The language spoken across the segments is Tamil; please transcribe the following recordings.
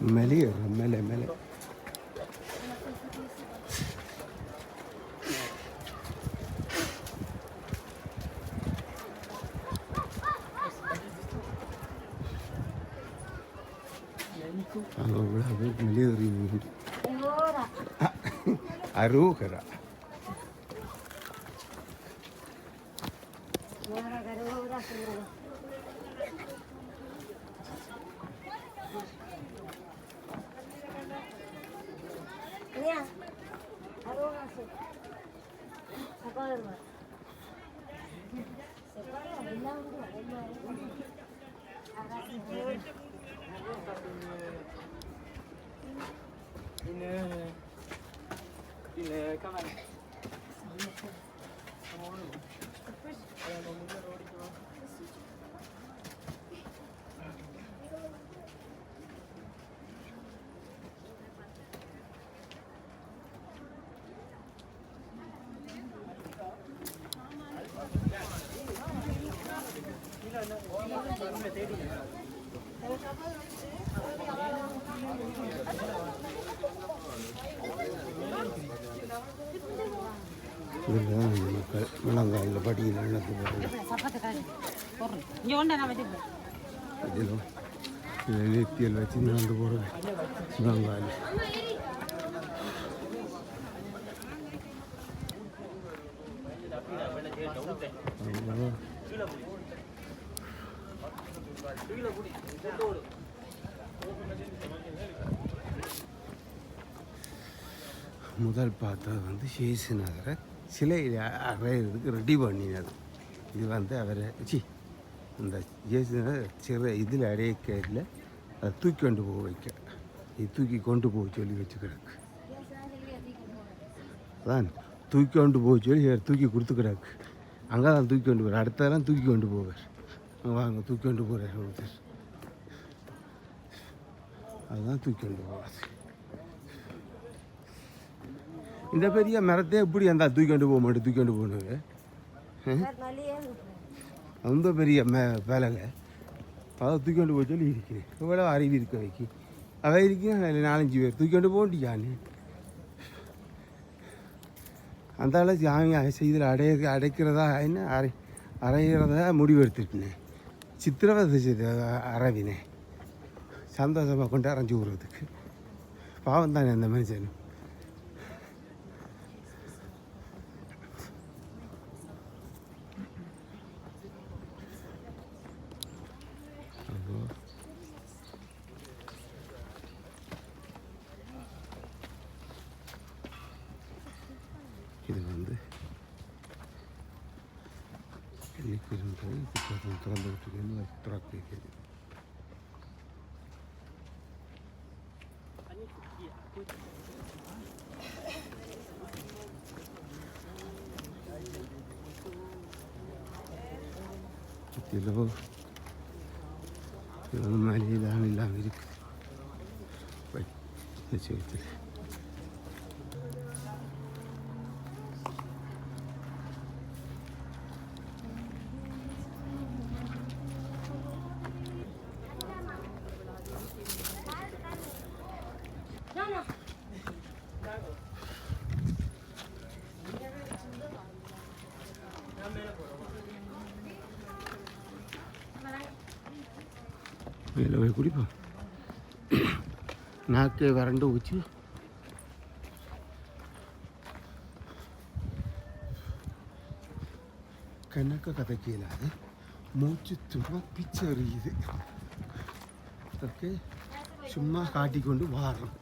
مليء ملء ملء. Arugera. முழங்காலில் படியில் நடந்து அதிலும் நெத்தியல் வச்சு நடந்து போகிறேன் முழங்கால். முதல் பார்த்தது வந்து சேசு நகரை சிலையில் அறையிறதுக்கு ரெடி பண்ணினது. இது வந்து அவரை இந்த சேசு நகர் சிறை இதில் அடையக்கையில் அதை தூக்கி கொண்டு போக வைக்க, இது தூக்கி கொண்டு போக சொல்லி வச்சு கிடக்கு. அதான் தூக்கி கொண்டு போக சொல்லி தூக்கி கொடுத்து கிடக்கு. அங்கே தான் தூக்கி கொண்டு போவார், அடுத்ததெல்லாம் தூக்கி கொண்டு போவார். வாங்க தூக்கி கொண்டு போகிறார் ஒருத்தர், அதுதான் தூக்கி கொண்டு போவார். இந்த பெரிய மரத்தை எப்படி அந்த தூக்கி கொண்டு போக மாட்டேன், தூக்கி கொண்டு போகணுங்க. ரொம்ப பெரிய வேலைங்க, அதை தூக்கி கொண்டு போக சொல்லி இருக்கிறேன். எவ்வளோ அறிவு இருக்க வைக்கி அவ இருக்கேன் 4-5 பேர் தூக்கி கொண்டு போட்டியான்னு அந்த அளவு சாமி செய்தில் அடைக்கிறதா என்ன அறையிறதா முடிவு எடுத்துக்கிட்டேன். சித்திரவதை செய்த அறவினேன் சந்தோஷமாக கொண்டு அரைஞ்சி விடுறதுக்கு. பாவம் தானே அந்த மனுஷன். இது வந்து திறந்து விட்டு திறக்க மலையிലാണ് எல்லாம் இருக்குது. மேலே போய் குடிப்போம். நாக்கு வறண்டு ஊச்சு கணக்க கதைக்கு இல்லாது மூச்சு சும்மா பிச்சை எறியுது. ஓகே, சும்மா காட்டிக்கொண்டு வாரோம்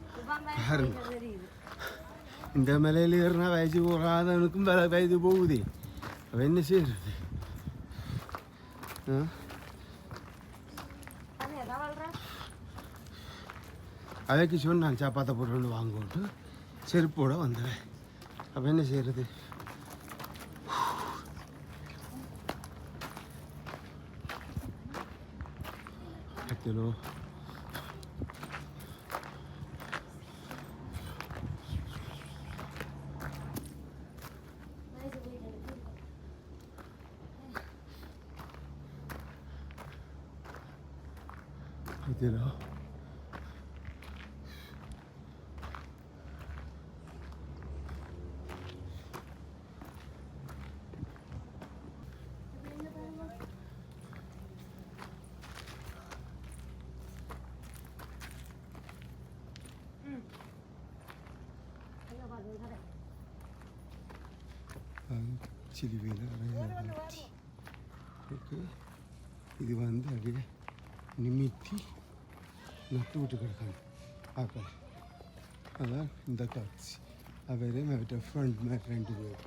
பாருங்க. இந்த மலையில் ஏறினா வயசு போகாதவனுக்கும் வயது போகுது. அவன் என்ன செய்யறது? அதைக்கு சொன்னான் சாப்பாத்தை போட்டு வந்து வாங்கிட்டு செருப்போடு வந்தேன். அப்போ என்ன செய்கிறது? கிலோ பார்த்தீங்களா சிலி வேலை ஓகே இது வந்து அப்படியே நிமித்தி நட்டு விட்டு கிடக்காங்க ஆக்கள் அதான் இந்த காட்சி அவரே அவர்கிட்ட ஃப்ரண்ட் மேட் 2 பேர்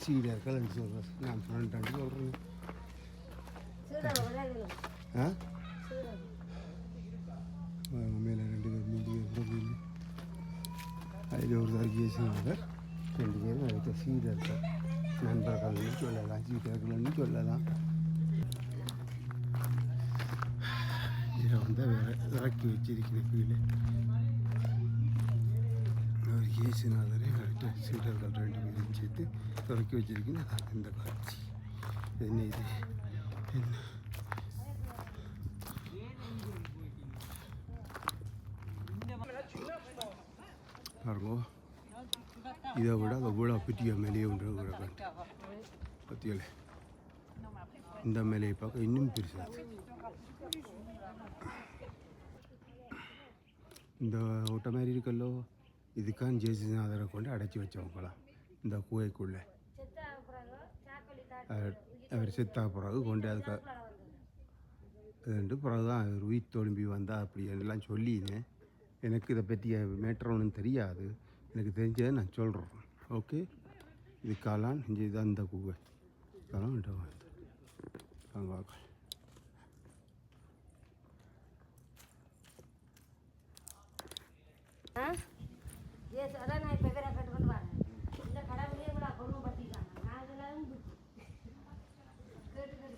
சீடர்கள் சொல்கிறேன் நான் ஃப்ரண்ட் அண்டு சொல்கிறேன் மேலே 2 பேர் 3 பேர் கூட அதில் ஒரு தர்கேசனாக 2 பேரும் அவர்கிட்ட சீடர்கள் நண்பர்கள்னு சொல்லலாம் சீடர்கள்னு சொல்லலாம் இதில் வந்து இறக்கி வச்சிருக்கிற கீழே அவர் இயேசுநாதரே அவர்கிட்ட சீடர்கள் 2 பேரும் சேர்த்து இறக்கி வச்சிருக்கீங்க இந்த காட்சி என்ன இது என்ன பாருங்க இதை விட அவ்வளோ பெரிய மேலேயே ஒன்று கூட கண்டு பற்றியல இந்த மேலையை பார்க்க இன்னும் பெருசாச்சு இந்த ஓட்ட மாதிரி இருக்கல்லோ இதுக்கான் ஜேசுநாதரை கொண்டு அடைச்சி வச்சவங்களாம் இந்த கூவைக்குள்ளே அவர் செத்தா பிறகு கொண்டு அதுக்கு பிறகு தான் அவர் உயிர் தொழும்பி வந்தால் அப்படி எல்லாம் சொல்லினேன் எனக்கு இதை பற்றி மேட்ரு ஒன்றும் தெரியாது எனக்கு தெரிஞ்சதை நான் சொல்கிறேன் ஓகே இது காளான் இங்கே இது அந்த கூவை காளான் வாங்க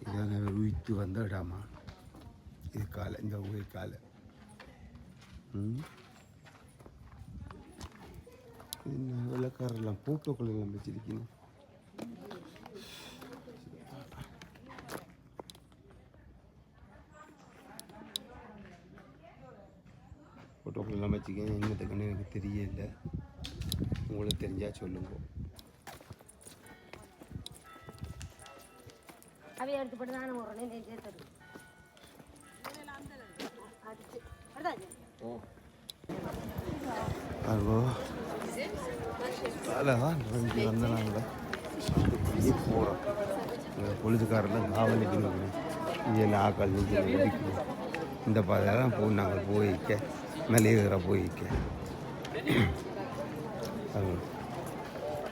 இதான் உயிர்த்து வந்த இடமா இது காலை இந்த ஊரை காலை வெள்ளக்காரெல்லாம் போட்டோக்கள் எல்லாம் வச்சிருக்கணும் ஃபோட்டோக்கள் எல்லாம் வச்சுக்கேன் என்னத்துக்குன்னு எனக்கு தெரியல உங்களுக்கு தெரிஞ்சால் சொல்லுங்க அவைய எடுத்து போட்டு தானே போடுறேன் சேர்த்து அதோ அதான் இங்கே வந்த நாங்கள் போகிறோம் பொழுதுக்காரெல்லாம் காவலிக்கணும் இங்கே எல்லாம் ஆக்கள் ஒதுக்கணும் இந்த பாதையெல்லாம் போய் நாங்கள் போய்க்க மளிகை போய்க்க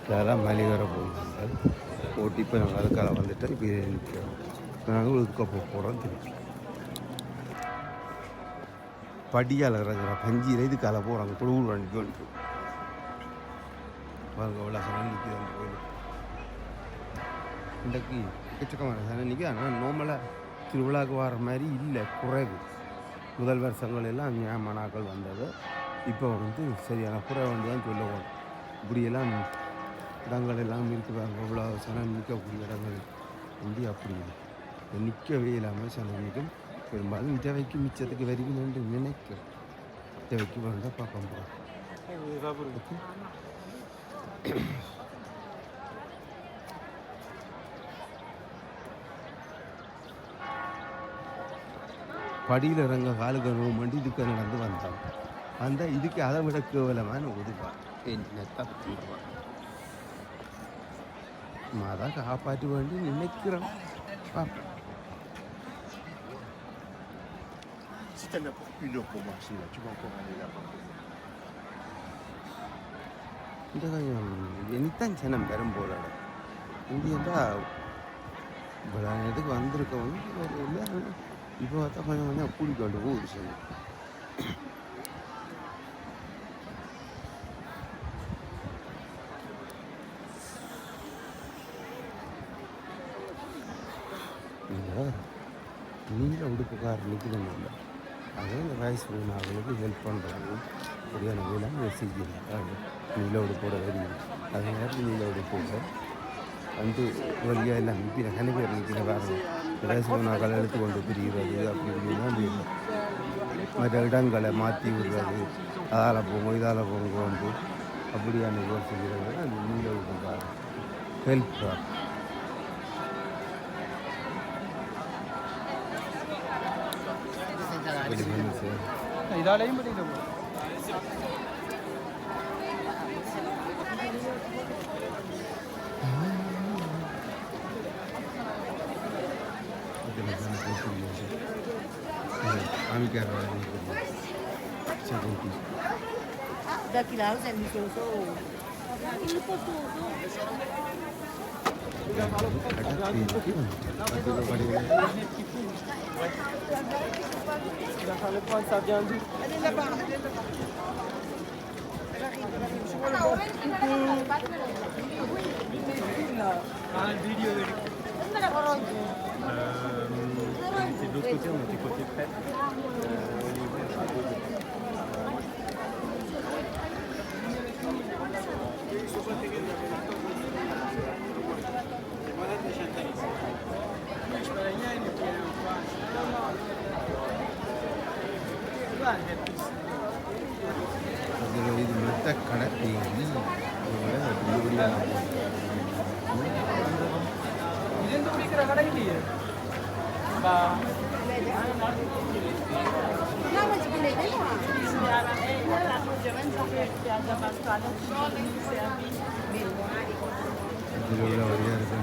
அதெல்லாம் மளிகை போயிருந்தாங்க ஓட்டி இப்போ நாங்கள் அதுக்காக வந்துட்டு இப்போ நிற்கிறோம் நாங்கள் ஒதுக்க போகிறோம் திருப்பி படியால் இறங்குற பஞ்சியில் இதுக்கால போகிறாங்க தொழுவூர் வண்டிக்கு வந்துட்டு பாருங்க அவ்வளோ சனம் நிற்கிது அந்த கோயிலுக்கு இன்றைக்கு எக்கச்சக்கமான சனம் நிற்கிது ஆனால் நோமலாக திருவிழாவுக்கு வர மாதிரி இல்லை குறைவு முதல் வருஷங்கள் எல்லாம் ஞாபகங்கள் வந்தது இப்போ வந்து சரியான குறைவு வந்து தான் சொல்லுவோம் இப்படியெல்லாம் இடங்கள் எல்லாம் இருக்குதாங்க அவ்வளோ சனம் நிற்கக்கூடிய இடங்கள் வந்து அப்படி நிற்கவே இல்லாமல் சனம் நிற்கும் பெரும்பாலும் இட்டவைக்கு மிச்சத்துக்கு வரைக்கும் என்று நினைக்கிறேன் இட்டவைக்கு வந்தால் பார்க்க போகிறோம் படியில் இறங்க காலுக்கு மண்டி இதுக்கு நடந்து வந்தோம் வந்தால் இதுக்கு அதை விட கேவலமான ஒதுப்பான் என்னத்தான் சொல்லுவான் அதான் காப்பாற்ற வேண்டி நினைக்கிறோம் பார்ப்போம் Si t'en as pour 1 heure pour marcher, là, tu vas encore aller là-bas. இந்த கொஞ்சம் இனித்தான் ஜனம் பெரும் போராட இங்கே இருந்தால் இவ்வளோ இதுக்கு வந்திருக்கவங்க இல்லை இப்போ பார்த்தா கொஞ்சம் கொஞ்சம் கூடிக்கொண்டு போகுது சரி நீல உடுப்புக்காரர் நிற்கிறதில்ல அதே இந்த வயசு அவங்களுக்கு ஹெல்ப் பண்ணுறாங்க சரியான வேலை செய்கிறாங்க நீல உடுப்போட வருது அதே நேரத்தில் நீல உடுப்போட வந்து வழியாக எல்லாம் நிற்கிற கணக்கு நிற்கிற பாருங்க வயசு நாங்கள் எடுத்து கொண்டு பிரிகிறது அப்படி இப்படின்னா மற்ற இடங்களை மாற்றி விடுறது, அதால் போங்க இதால் போங்க வந்து அப்படியான யோசிக்கிறது அது நீங்கள் ஹெல்ப் இதாலையும் படிக்கல Daqui lá, o Zé me colocou. C'est de l'autre côté, on était côté près. அதில் இது மெத்த கடத்தி ಇದೆಂತ ಕುಡಿக்கிற கடை இல்லையே ಬಾ அதில் உள்ள வழியாக